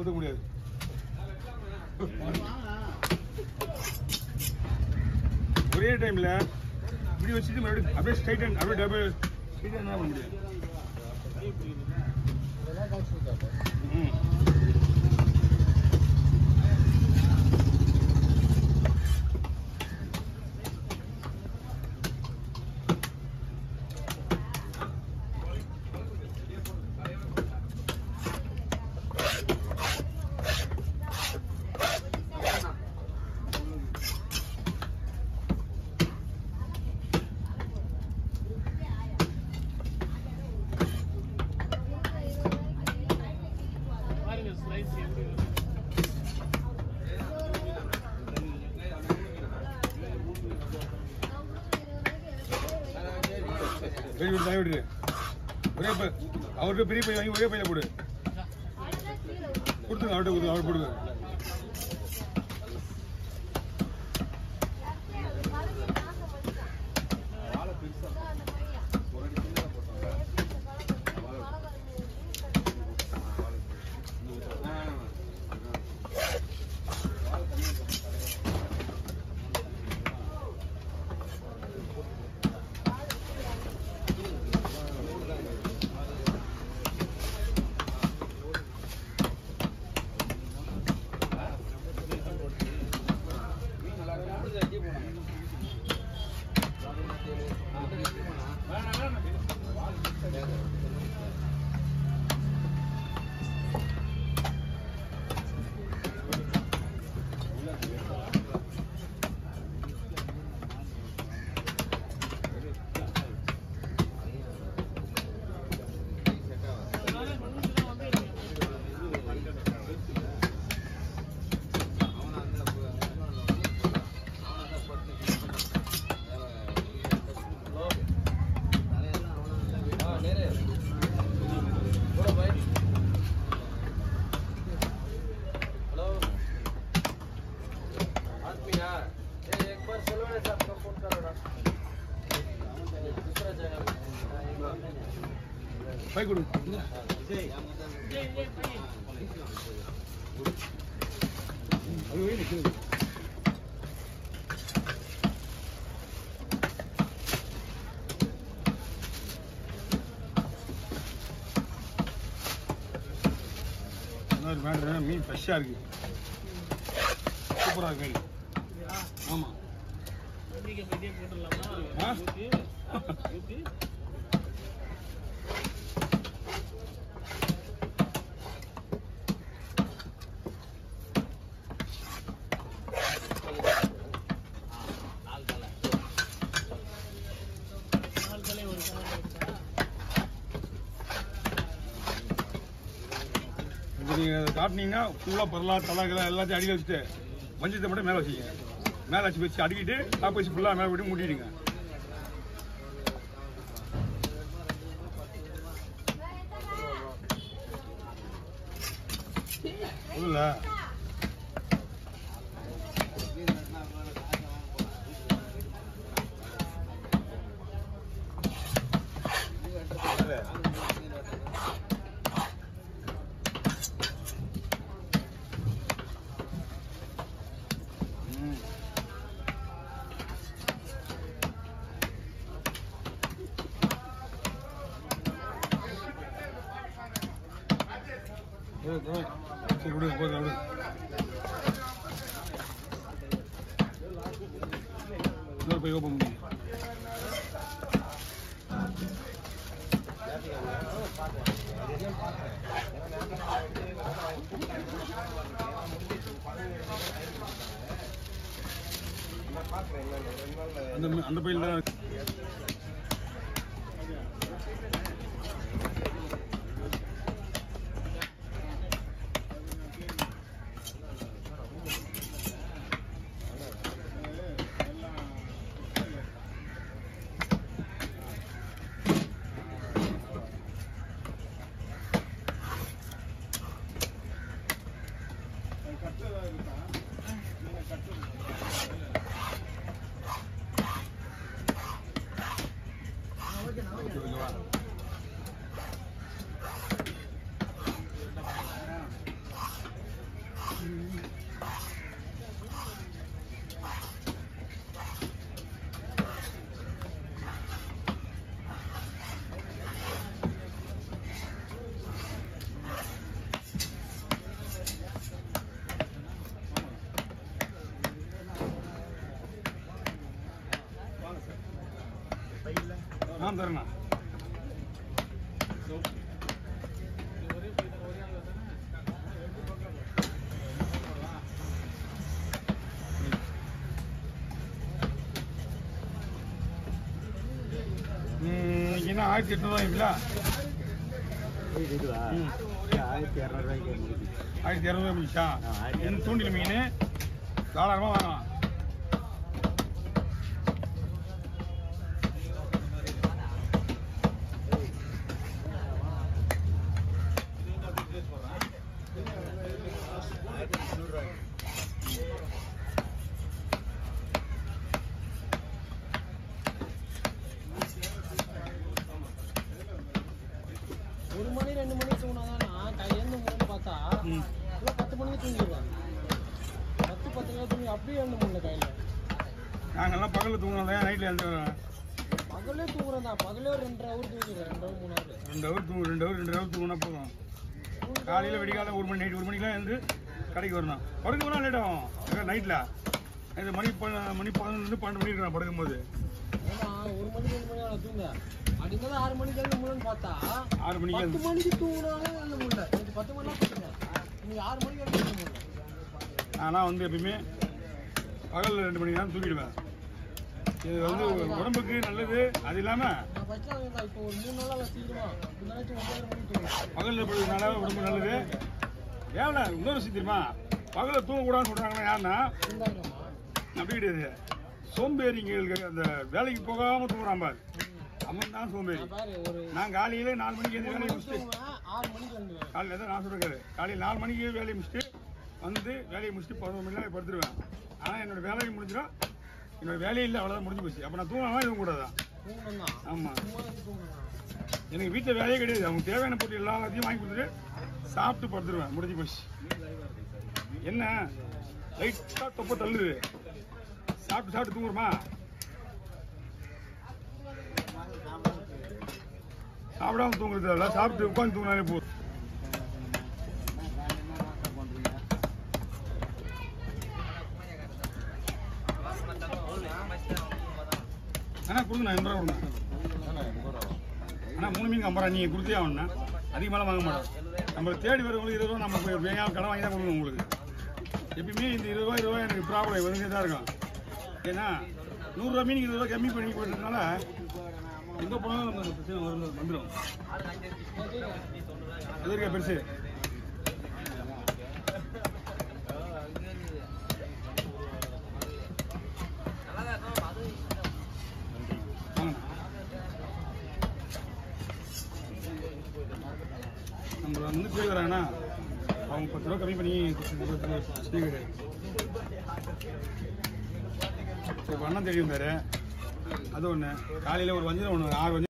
கலக்க முடியாது. ஒரே டைம்ல இப்படி வச்சுட்டு மறுபடியும் அப்படியே ஸ்ட்ரைட் அண்ட் அப்படியே டபுள் ஸ்ட்ரைட் என்ன பண்ண முடியாது. விடு ஒரே அவர்கிட்ட பெரிய பையன் வாங்கி ஒரே பையில போடு கொடுத்துங்க அவர்கிட்ட கொடுத்து அவர் போடுங்க. Baik guru. Aduh ini sini. மீன் ஃப்ரெஷ்ஷாக இருக்கு, சூப்பராக இருக்கு. ஆமாம் நீங்கள் காட்டினீங்கன்னா ஃபுல்லாக பரலாம் தலாகலாம் எல்லாத்தையும் அடிக்க வச்சுட்டு மஞ்சத்தை மட்டும் மேலே வச்சுக்கங்க. மேலே வச்சு அடிக்கிட்டு டாப் வச்சு ஃபுல்லாக மேலே விட்டு மூடிடுங்க. இல்லை சரி விடுங்க, போதும் விடுங்க. இன்னொரு போய் ஓப்பன் பண்ணி அந்த பையில தரேண்ணா. என்ன 1800 1200 முடிச்சா என் தூண்டில் மீன் தாராளமாக வாங்கலாம். ஒரு மணி 2 மணிக்கு தூங்கினாதான் கையெழுந்து மூணு பார்த்தா 10 மணிக்கு தூங்கிடுவாங்க. 10 தூங்கி அப்படியே எழுந்து முடியல கையில். நாங்கெல்லாம் பகலில் தூங்கினா நைட்டில் எழுந்து பகலே தூங்குறேன் தான். பகலே ஒரு 2 ஹவர் தூங்கிடுவேன். 2 ஹவர் 3 ஹவர் 2 ஹவர் தூங்கினா போதும். காலையில் விடிகாலம் 1 மணி நைட் 1 மணிக்கெலாம் எழுந்து கடைக்கு வரணும். படுக்க போனால் லேட் ஆகும். நைட்டில் இது மணி 11 12 மணி இருக்கிறான் படுக்கும்போது. ஏன்னா 1 மணி 2 மணி ஆகும் தூங்க. அப்படிங்கிறது 6 மணிக்கு எழுந்து முடியும்னு பார்த்தா 6 மணிக்கு 10 மணிக்கு தூங்கினாலும் எழுத முடியல. எனக்கு 10 மணிலாம் தூங்குறேன். நீங்கள் 6 மணிக்கு எழுத முடியல. ஆனால் வந்து எப்பயுமே பகலில் 2 மணிக்கு தான் தூக்கிடுவேன். இது வந்து உடம்புக்கு நல்லது. அது இல்லாமல் நான் ஃபஸ்ட்டு இப்போ ஒரு 3 நாளாக சீக்கிரமா இந்த நாளைக்கு 9 மணிக்கு தூங்குவேன். பகலில் படுறதுனால உடம்பு நல்லது. ஏன்னா இன்னொரு விஷயம் தெரியுமா, பகலில் தூங்கக்கூடாதுன்னு சொல்கிறாங்கன்னா யாருன்னா இருந்தாங்கம்மா அப்படி கிடையாது. சோம்பேறிங்களுக்கு அந்த வேலைக்கு போகாமல் தூங்குறான் பாரு, அவன் தான் சோம்பேறி. பாரு ஒரு நான் காலையில் 4 மணிக்கு எழுந்து வேலையை முடிச்சுட்டு 6 மணிக்கு வந்துடுவேன். காலையில் தான் நான் சொல்லிருக்காரு, காலையில் 4 மணிக்கு வேலையை முடிச்சுட்டு வந்து வேலையை முடிச்சுட்டு 11 மணிலாம் படுத்துருவேன். ஆனால் என்னோட வேலையை முடிஞ்சிடும். என்னோட வேலையை இல்லை, அவ்வளோதான் முடிஞ்சு போச்சு. அப்போ நான் தூங்கலாம் இதுவும் கூடாதான். தூங்கணும் தான். ஆமாம், சும்மா தூங்கணும். எனக்கு வீட்டில் வேலையே கிடையாது. அவங்க தேவையான பொருள் எல்லாத்தையும் வாங்கி கொடுத்துட்டு சாப்பிட்டு படுத்துருவேன். முடிஞ்சு போச்சு. என்ன லைட்டாக தொப்பை தள்ளுது, சாப்பிட்டு தூங்குறோமா? சாப்பிடாம தூங்குறது இல்லை, சாப்பிட்டு உட்காந்து தூங்கினாலே போதும். அண்ணா கொடுங்கண்ணா 80 ரூபா கொடுங்க. அண்ணா 3 மீன் 50 ரூபா நீங்கள் கொடுத்தே ஆகணுண்ணா. அதிகமாகலாம் வாங்க மாட்டோம். நம்மளை தேடி வரவங்களுக்கு 20 ரூபா நம்ம வேகம் கடன் வாங்கி தான் கொடுக்கணும் உங்களுக்கு. எப்பயுமே இந்த 20 ரூபா எனக்கு ப்ராப்ளம் வந்துட்டே தான் இருக்கும். ஏன்னா 100 ரூபா மீனுக்கு 20 ரூபா கம்மி பண்ணி போயிட்டதுனால எங்கே போனாலும் நம்ம அந்த பிரச்சனை வந்துடும். அது இருக்கா பெருசு. நம்ம வந்து கேட்குறாங்கன்னா அவங்க 10 ரூபா கம்மி பண்ணி கிடையாது. இப்போ அண்ணன் தெரியும் பேர், அது ஒன்று. காலையில் ஒரு வஞ்சிரம் ஒன்று 6 வஞ்சிரம்